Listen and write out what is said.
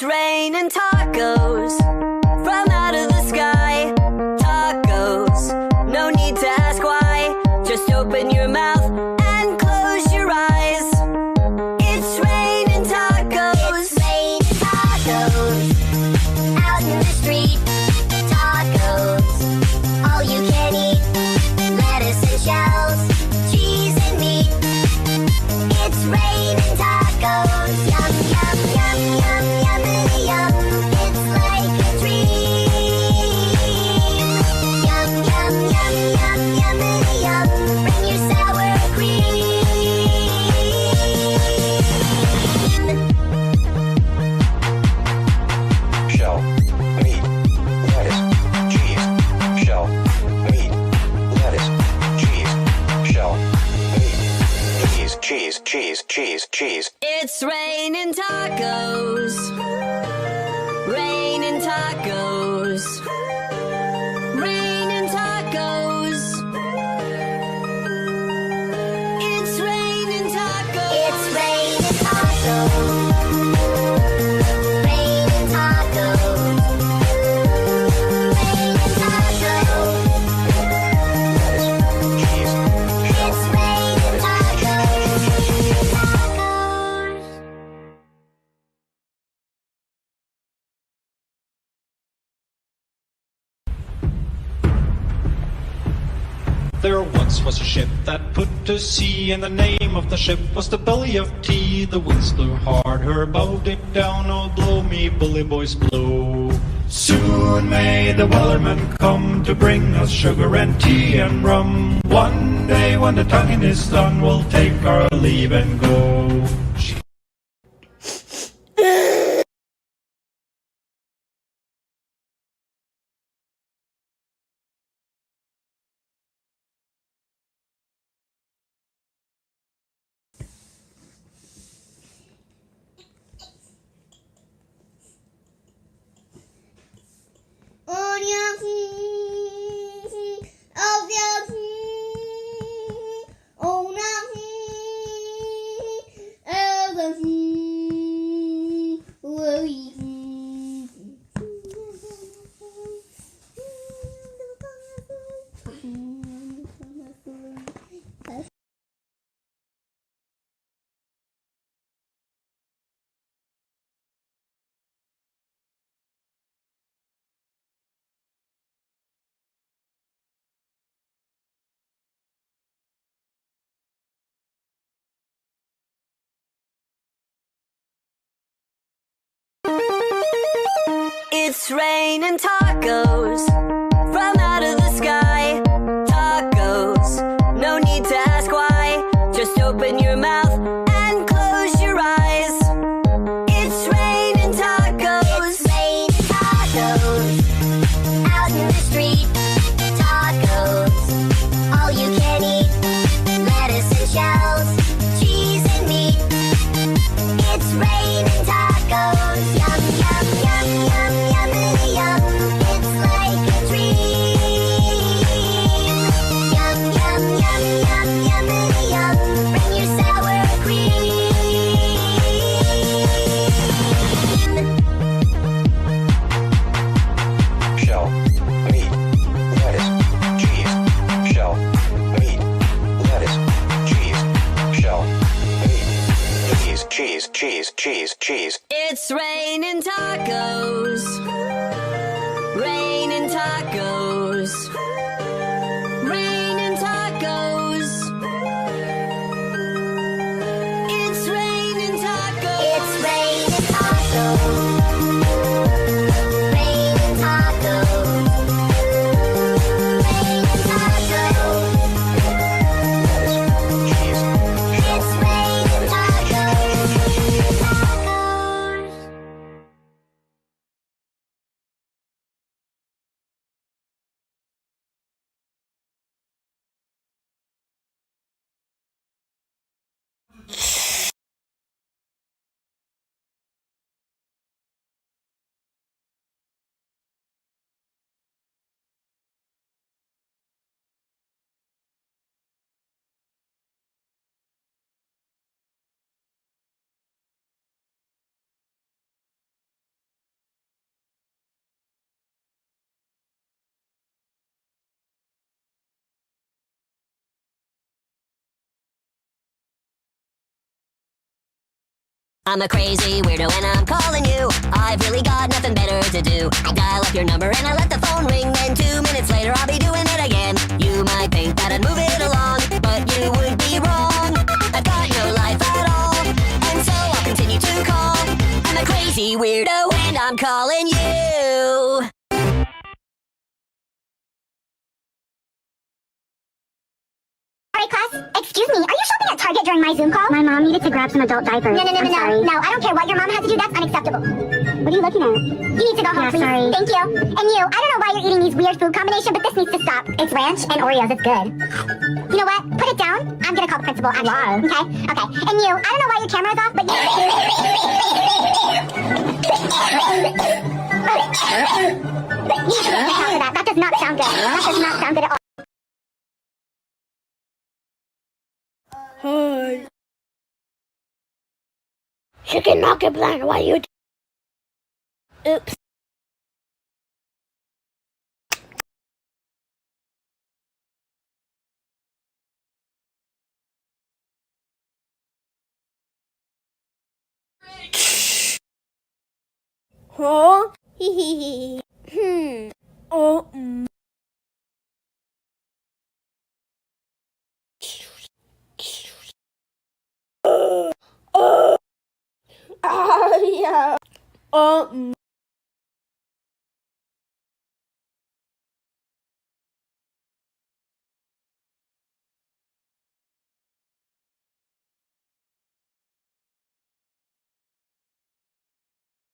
It's raining tacos from out of the sky. Tacos, no need to ask why. Just open your mouth and close your eyes. It's raining tacos. It's raining tacos out in the street. Tacos, all you can eat. Lettuce and shells, cheese and meat. It's raining tacos. Yum, yum, yum, yum, yummity yum. It's like a dream. Yum, yum, yum, yum, yummity yum. Bring your sour cream. Shell, meat, lettuce, cheese. Shell, meat, lettuce, cheese. Shell, meat, cheese, cheese, cheese, cheese. It's raining tacos. Raining tacos. Raining tacos. It's raining tacos. It's raining tacos. Raining tacos. Raining tacos. Cheese. It's raining tacos. Tacos. There once was a ship that put to sea, and the name of the ship was the Belly of Tea. The winds blew hard, her bow dipped down. Oh, blow me, bully boys, blow. Soon may the wellerman come to bring us sugar and tea and rum. One day when the tonguing is done, we'll take our leave and go. It's raining tacos from out of the sky. Tacos, no need to ask why. Just open your mouth and close your eyes. It's raining tacos. It's raining tacos out in the street. Tacos, all you can eat. Lettuce and shells, cheese and meat. It's raining tacos. Yum, yum, yum, yum, yummity yum. It's like a dream. Yum, yum, yum, yum, yummity yum. Bring your sour cream. Shell, meat, lettuce, cheese. Shell, meat, lettuce, cheese. Shell, meat, cheese, cheese, cheese, cheese. It's raining tacos. Raining tacos. I'm a crazy weirdo and I'm calling you. I've really got nothing better to do. I dial up your number and I let the phone ring. Then 2 minutes later I'll be doing it again. You might think that I'd move it along, but you would be wrong. I've got no life at all, and so I'll continue to call. I'm a crazy weirdo and I'm calling you. Alright, class. Excuse me, are you shopping at Target during my Zoom call? My mom needed to grab some adult diapers. No, I don't care what your mom had to do, that's unacceptable. What are you looking at? You need to go home, please. Sorry. Thank you. And you, I don't know why you're eating these weird food combination, but this needs to stop. It's ranch and Oreos, it's good. You know what? Put it down. I'm gonna call the principal, actually. Wow. Okay? And you, I don't know why your camera's off, but you... You should get out of that. That does not sound good. That does not sound good at all. Hi. Chicken nugget blend, what you do? Oops. Huh? Hee hee hee. Oh. Yeah.